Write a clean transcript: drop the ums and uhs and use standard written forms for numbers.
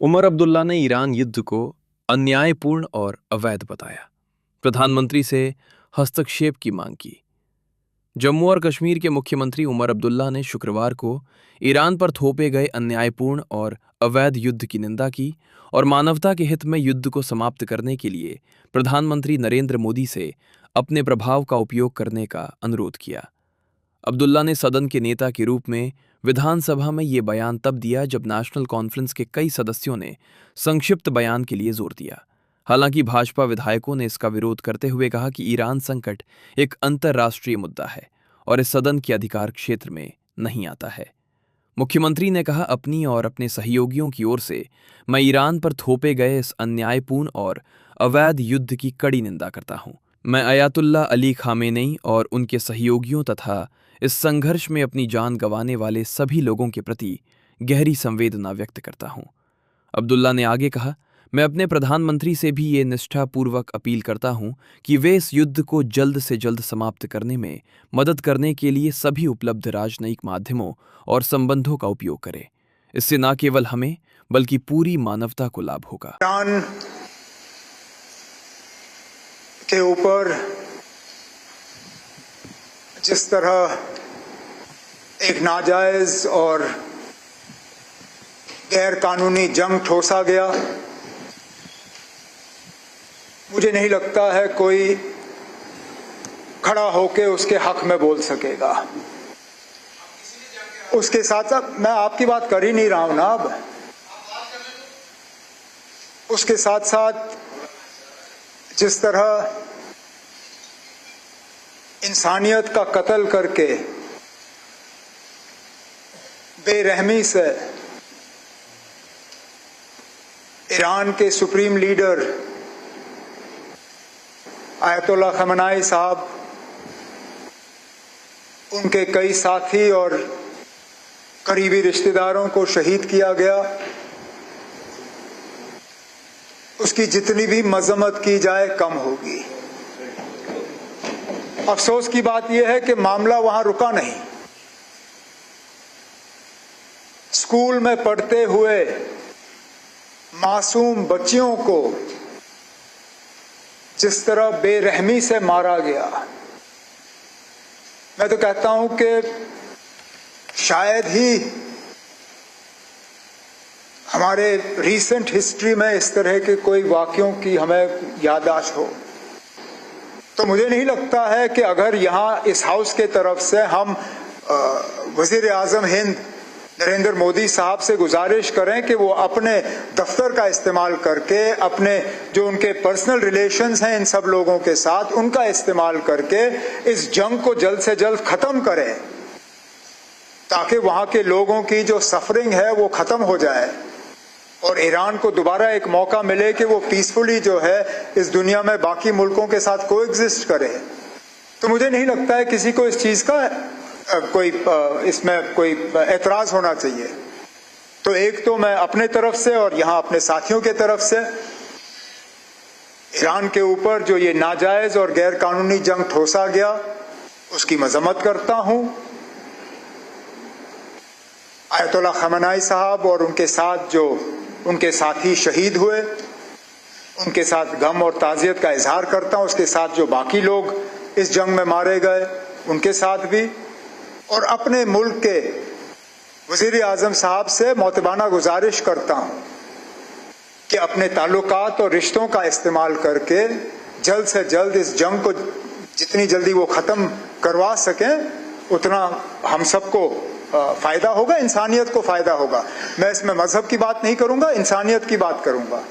उमर अब्दुल्ला ने ईरान युद्ध को अन्यायपूर्ण और अवैध बताया। प्रधानमंत्री से हस्तक्षेप की मांग की। जम्मू और कश्मीर के मुख्यमंत्री उमर अब्दुल्ला ने शुक्रवार को ईरान पर थोपे गए अन्यायपूर्ण और अवैध युद्ध की निंदा की और मानवता के हित में युद्ध को समाप्त करने के लिए प्रधानमंत्री नरेंद्र मोदी से अपने प्रभाव का उपयोग करने का अनुरोध किया। अब्दुल्ला ने सदन के नेता के रूप में विधानसभा में ये बयान तब दिया जब नेशनल कॉन्फ्रेंस के कई सदस्यों ने संक्षिप्त बयान के लिए जोर दिया। हालांकि भाजपा विधायकों ने इसका विरोध करते हुए कहा कि ईरान संकट एक अंतर्राष्ट्रीय मुद्दा है और इस सदन के अधिकार क्षेत्र में नहीं आता है। मुख्यमंत्री ने कहा, अपनी और अपने सहयोगियों की ओर से मैं ईरान पर थोपे गए इस अन्यायपूर्ण और अवैध युद्ध की कड़ी निंदा करता हूं। मैं अयातुल्ला अली खामेनेई और उनके सहयोगियों तथा इस संघर्ष में अपनी जान गंवाने वाले सभी लोगों के प्रति गहरी संवेदना व्यक्त करता हूं। अब्दुल्ला ने आगे कहा, मैं अपने प्रधानमंत्री से भी ये निष्ठापूर्वक अपील करता हूं कि वे इस युद्ध को जल्द से जल्द समाप्त करने में मदद करने के लिए सभी उपलब्ध राजनयिक माध्यमों और संबंधों का उपयोग करें। इससे न केवल हमें बल्कि पूरी मानवता को लाभ होगा। ईरान के ऊपर जिस तरह एक नाजायज और गैर कानूनी जंग ठोसा गया, मुझे नहीं लगता है कोई खड़ा होकर उसके हक में बोल सकेगा। उसके साथ साथ मैं आपकी बात कर ही नहीं रहा हूं ना अब। उसके साथ साथ जिस तरह इंसानियत का कत्ल करके बेरहमी से ईरान के सुप्रीम लीडर आयतुल्ला खamenei साहब, उनके कई साथी और करीबी रिश्तेदारों को शहीद किया गया, उसकी जितनी भी मजम्मत की जाए कम होगी। अफसोस की बात यह है कि मामला वहां रुका नहीं। स्कूल में पढ़ते हुए मासूम बच्चियों को जिस तरह बेरहमी से मारा गया, मैं तो कहता हूं कि शायद ही हमारे रीसेंट हिस्ट्री में इस तरह के कोई वाकयों की हमें याददाश्त हो। तो मुझे नहीं लगता है कि अगर यहाँ इस हाउस के तरफ से हम वजीर आजम हिंद नरेंद्र मोदी साहब से गुजारिश करें कि वो अपने दफ्तर का इस्तेमाल करके, अपने जो उनके पर्सनल रिलेशंस हैं इन सब लोगों के साथ, उनका इस्तेमाल करके इस जंग को जल्द से जल्द खत्म करें, ताकि वहां के लोगों की जो सफरिंग है वो खत्म हो जाए और ईरान को दोबारा एक मौका मिले कि वो पीसफुली जो है इस दुनिया में बाकी मुल्कों के साथ कोएग्जिस्ट करे। तो मुझे नहीं लगता है किसी को इस चीज का कोई इसमें कोई एतराज होना चाहिए। तो एक तो मैं अपने तरफ से और यहाँ अपने साथियों के तरफ से ईरान के ऊपर जो ये नाजायज और गैर कानूनी जंग ठोसा गया, उसकी मजम्मत करता हूं। आयतुल्ला खamenei साहब और उनके साथ जो उनके साथी शहीद हुए, उनके साथ गम और ताज़ियत का इजहार करता हूं। उसके साथ जो बाकी लोग इस जंग में मारे गए, उनके साथ भी, और अपने मुल्क के वजीर आजम साहब से मोतबाना गुजारिश करता हूं कि अपने ताल्लुकात और रिश्तों का इस्तेमाल करके जल्द से जल्द इस जंग को जितनी जल्दी वो ख़त्म करवा सकें, उतना हम सबको फ़ायदा होगा, इंसानियत को फ़ायदा होगा। मैं इसमें मजहब की बात नहीं करूंगा, इंसानियत की बात करूंगा।